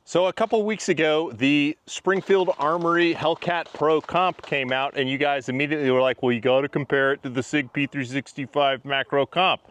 So a couple weeks ago, the Springfield Armory Hellcat Pro Comp came out, and you guys immediately were like, well, you got to compare it to the SIG P365 Macro Comp,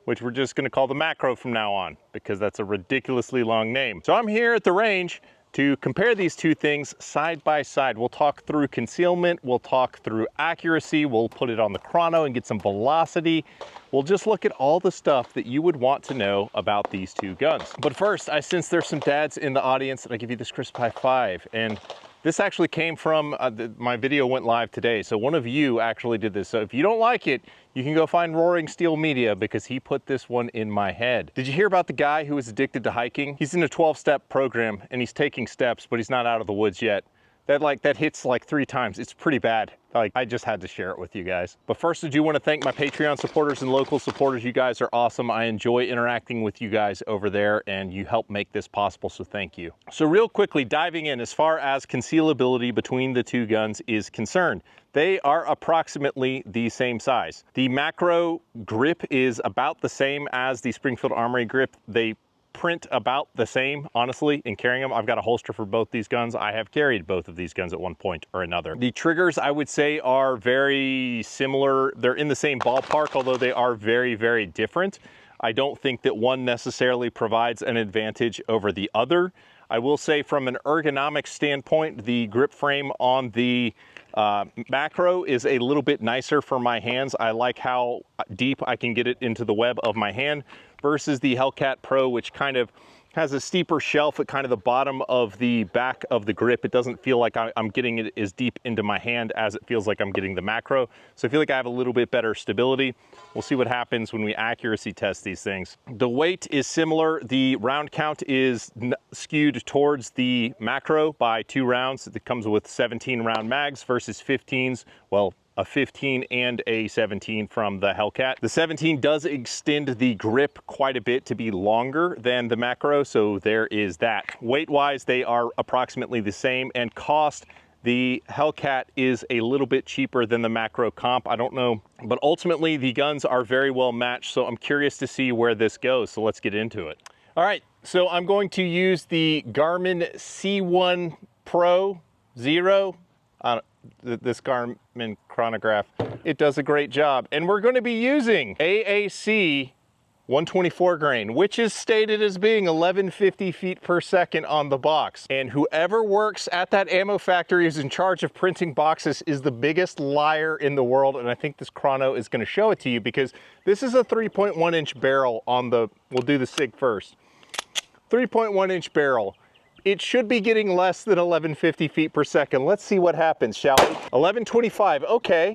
which we're just going to call the Macro from now on, because that's a ridiculously long name. So I'm here at the range to compare these two things side by side. We'll talk through concealment, we'll talk through accuracy, we'll put it on the chrono and get some velocity. We'll just look at all the stuff that you would want to know about these two guns. But first, I sense there's some dads in the audience, and I give you this crisp high five. And this actually came from, my video went live today, so one of you actually did this. So if you don't like it, you can go find Roaring Steel Media, because he put this one in my head. Did you hear about the guy who was addicted to hiking? He's in a 12-step program, and he's taking steps, but he's not out of the woods yet. That hits like 3 times. It's pretty bad. Like, I just had to share it with you guys. But first, I do want to thank my Patreon supporters and local supporters. You guys are awesome. I enjoy interacting with you guys over there, and you help make this possible, so thank you. So real quickly, diving in, as far as concealability between the two guns is concerned, they are approximately the same size. The Macro grip is about the same as the Springfield Armory grip. They print about the same, honestly, in carrying them. I've got a holster for both these guns. I have carried both of these guns at one point or another. The triggers, I would say, are very similar. They're in the same ballpark, although they are very, very different. I don't think that one necessarily provides an advantage over the other. I will say, from an ergonomic standpoint, the grip frame on the Macro is a little bit nicer for my hands. I like how deep I can get it into the web of my hand, versus the Hellcat Pro, which kind of has a steeper shelf at kind of the bottom of the back of the grip. It doesn't feel like I'm getting it as deep into my hand as it feels like I'm getting the Macro. So I feel like I have a little bit better stability. We'll see what happens when we accuracy test these things. The weight is similar. The round count is skewed towards the Macro by 2 rounds. It comes with 17 round mags versus 15s. Well, a 15 and a 17 from the Hellcat. The 17 does extend the grip quite a bit to be longer than the Macro, so there is that. Weight-wise, they are approximately the same, and cost, the Hellcat is a little bit cheaper than the Macro Comp. I don't know, but ultimately the guns are very well matched, so I'm curious to see where this goes, so let's get into it. All right, so I'm going to use the Garmin C1 Pro Zero. This Garmin chronograph, it does a great job. And we're going to be using AAC 124 grain, which is stated as being 1150 feet per second on the box. And whoever works at that ammo factory is in charge of printing boxes is the biggest liar in the world. And I think this chrono is going to show it to you, because this is a 3.1 inch barrel on the, we'll do the SIG first. 3.1 inch barrel. It should be getting less than 1150 feet per second. Let's see what happens, shall we? 1125, okay.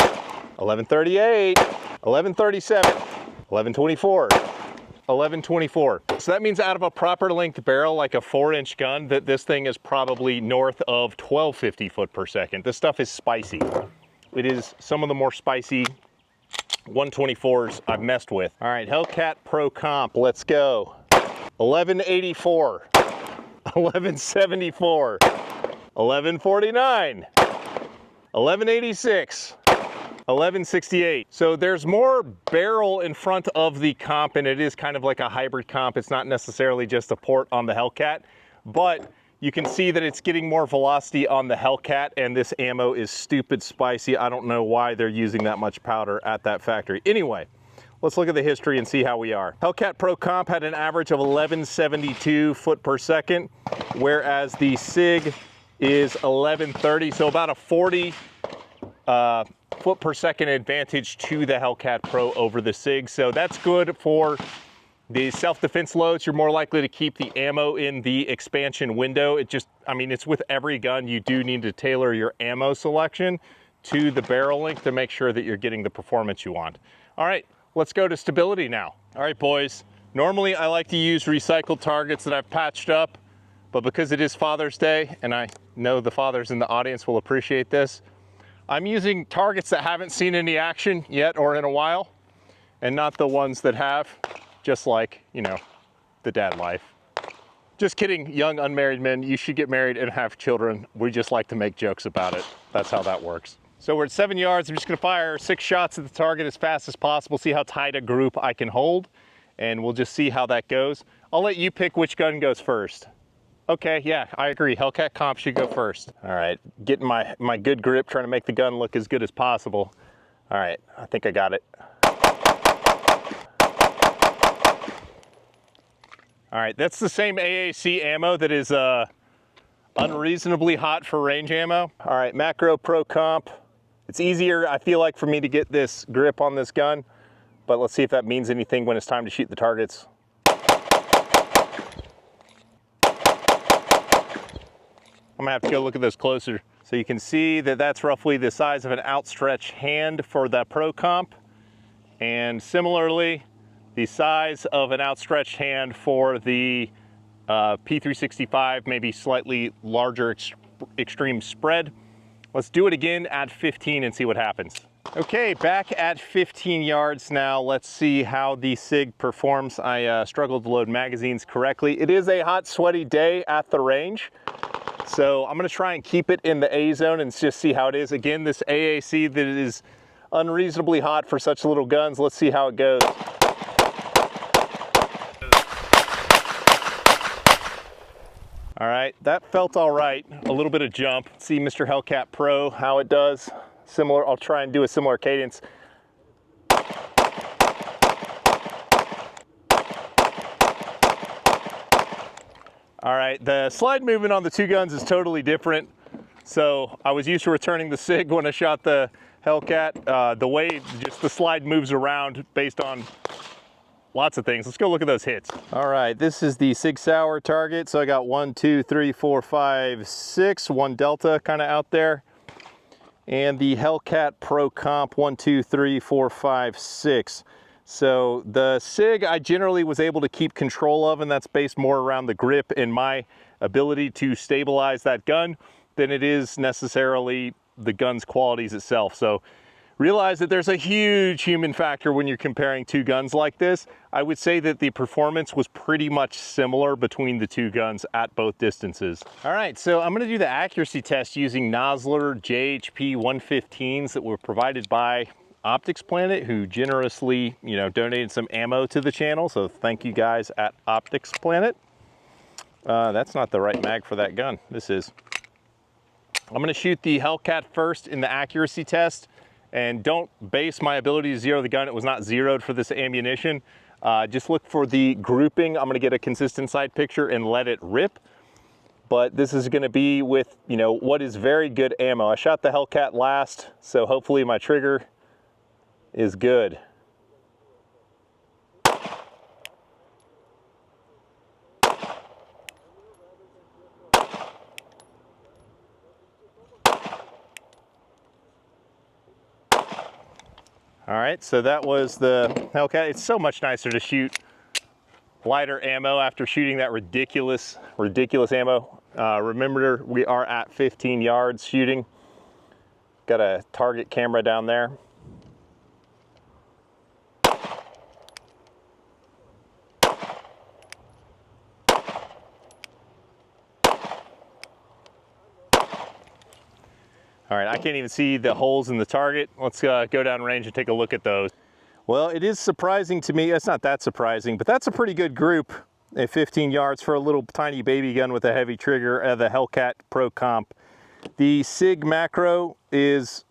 1138, 1137, 1124, 1124. So that means out of a proper length barrel, like a 4-inch gun, that this thing is probably north of 1250 foot per second. This stuff is spicy. It is some of the more spicy 124s I've messed with. All right, Hellcat Pro Comp, let's go. 1184. 1174, 1149, 1186, 1168. So there's more barrel in front of the comp, and it is kind of like a hybrid comp. It's not necessarily just a port on the Hellcat, but you can see that it's getting more velocity on the Hellcat, and this ammo is stupid spicy. I don't know why they're using that much powder at that factory. Anyway, let's look at the history and see how we are. Hellcat Pro Comp had an average of 1172 foot per second, whereas the SIG is 1130, so about a 40 foot per second advantage to the Hellcat Pro over the SIG. So that's good for the self-defense loads. You're more likely to keep the ammo in the expansion window. It just, I mean, it's with every gun, you do need to tailor your ammo selection to the barrel length to make sure that you're getting the performance you want. All right. Let's go to stability now. All right, boys. Normally I like to use recycled targets that I've patched up, but because it is Father's Day, and I know the fathers in the audience will appreciate this, I'm using targets that haven't seen any action yet or in a while, and not the ones that have, just like, you know, the dad life. Just kidding, young unmarried men, you should get married and have children. We just like to make jokes about it. That's how that works. So we're at 7 yards. I'm just gonna fire 6 shots at the target as fast as possible, see how tight a group I can hold, and we'll just see how that goes. I'll let you pick which gun goes first. Okay, yeah, I agree. Hellcat comp should go first. All right, getting my good grip, trying to make the gun look as good as possible. All right, I think I got it. All right, that's the same AAC ammo that is unreasonably hot for range ammo. All right, Macro Pro Comp. It's easier, I feel like, for me to get this grip on this gun, but let's see if that means anything when it's time to shoot the targets. I'm gonna have to go look at those closer. So you can see that that's roughly the size of an outstretched hand for the Pro Comp. And similarly, the size of an outstretched hand for the P365, maybe slightly larger extreme spread. Let's do it again at 15 and see what happens. Okay, back at 15 yards now. Let's see how the SIG performs. I struggled to load magazines correctly. It is a hot, sweaty day at the range. So I'm gonna try and keep it in the A zone and just see how it is. Again, this AAC that is unreasonably hot for such little guns. Let's see how it goes. All right, that felt all right. A little bit of jump. See Mr. Hellcat Pro, how it does. Similar, I'll try and do a similar cadence. All right, the slide movement on the two guns is totally different. So I was used to returning the SIG when I shot the Hellcat. The way just the slide moves around based on lots of things. Let's go look at those hits. All right, this is the SIG Sauer target. So I got 1, 2, 3, 4, 5, 6, one Delta kind of out there. And the Hellcat Pro Comp 1, 2, 3, 4, 5, 6. So the SIG I generally was able to keep control of, and that's based more around the grip and my ability to stabilize that gun than it is necessarily the gun's qualities itself. So realize that there's a huge human factor when you're comparing two guns like this. I would say that the performance was pretty much similar between the two guns at both distances. All right, so I'm gonna do the accuracy test using Nosler JHP 115s that were provided by Optics Planet, who generously, donated some ammo to the channel. So thank you guys at Optics Planet. That's not the right mag for that gun. This is. I'm gonna shoot the Hellcat first in the accuracy test, and don't base my ability to zero the gun. It was not zeroed for this ammunition. Just look for the grouping. I'm gonna get a consistent sight picture and let it rip. But this is gonna be with, what is very good ammo. I shot the Hellcat last, so hopefully my trigger is good. All right, so that was the Hellcat. It's so much nicer to shoot lighter ammo after shooting that ridiculous ammo. Remember, we are at 15 yards shooting. Got a target camera down there. All right, I can't even see the holes in the target. Let's go down range and take a look at those. Well, it is surprising to me. It's not that surprising, but that's a pretty good group at 15 yards for a little tiny baby gun with a heavy trigger, the Hellcat Pro Comp. The SIG Macro is,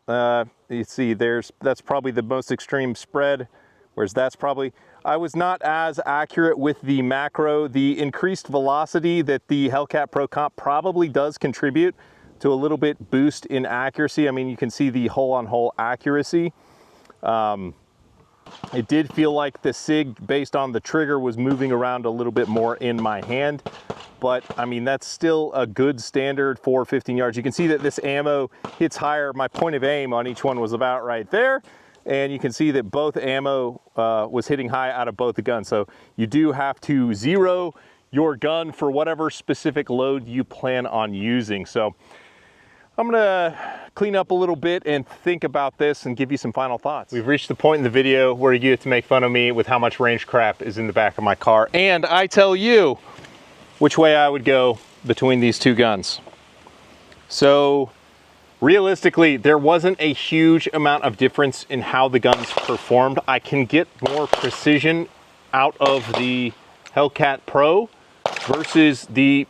you see, that's probably the most extreme spread, whereas that's probably, I was not as accurate with the Macro. The increased velocity that the Hellcat Pro Comp probably does contribute to a little bit boost in accuracy. I mean, you can see the hole-on-hole accuracy. It did feel like the SIG, based on the trigger, was moving around a little bit more in my hand. But I mean, that's still a good standard for 15 yards. You can see that this ammo hits higher. My point of aim on each one was about right there. And you can see that both ammo was hitting high out of both the guns. So you do have to zero your gun for whatever specific load you plan on using. So I'm gonna clean up a little bit and think about this and give you some final thoughts. We've reached the point in the video where you get to make fun of me with how much range crap is in the back of my car. And I tell you which way I would go between these two guns. So realistically, there wasn't a huge amount of difference in how the guns performed. I can get more precision out of the Hellcat Pro versus the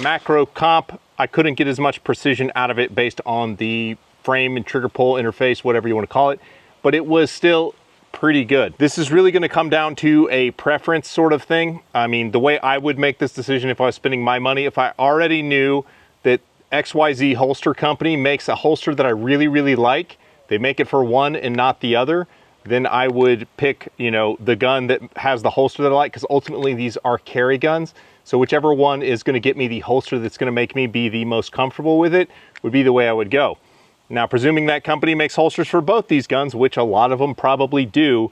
macro comp, I couldn't get as much precision out of it based on the frame and trigger pull interface, whatever you want to call it, but it was still pretty good. This is really going to come down to a preference sort of thing. I mean, the way I would make this decision if I was spending my money, if I already knew that XYZ holster company makes a holster that I really, really like, they make it for one and not the other, then I would pick, you know, the gun that has the holster that I like, because ultimately these are carry guns. So whichever one is going to get me the holster that's going to make me be the most comfortable with it would be the way I would go. Now, presuming that company makes holsters for both these guns, which a lot of them probably do,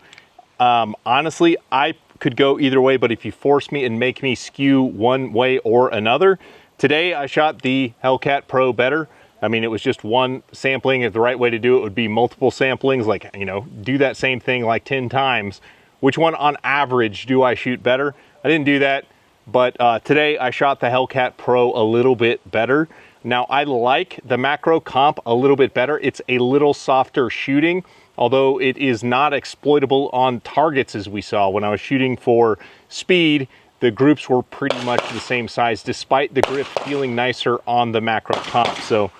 honestly, I could go either way, but if you force me and make me skew one way or another, today I shot the Hellcat Pro better. I mean, it was just one sampling. If the right way to do it would be multiple samplings, like, you know, do that same thing like 10 times. Which one on average do I shoot better? I didn't do that, but today I shot the Hellcat Pro a little bit better. Now, I like the macro comp a little bit better. It's a little softer shooting, although it is not exploitable on targets as we saw. When I was shooting for speed, the groups were pretty much the same size, despite the grip feeling nicer on the macro comp. So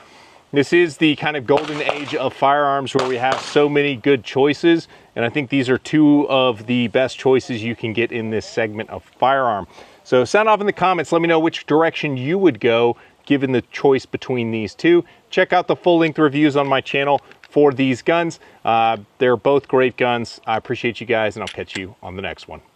this is the kind of golden age of firearms where we have so many good choices, and I think these are two of the best choices you can get in this segment of firearm. So sound off in the comments, let me know which direction you would go given the choice between these two. Check out the full-length reviews on my channel for these guns. They're both great guns. I appreciate you guys, and I'll catch you on the next one.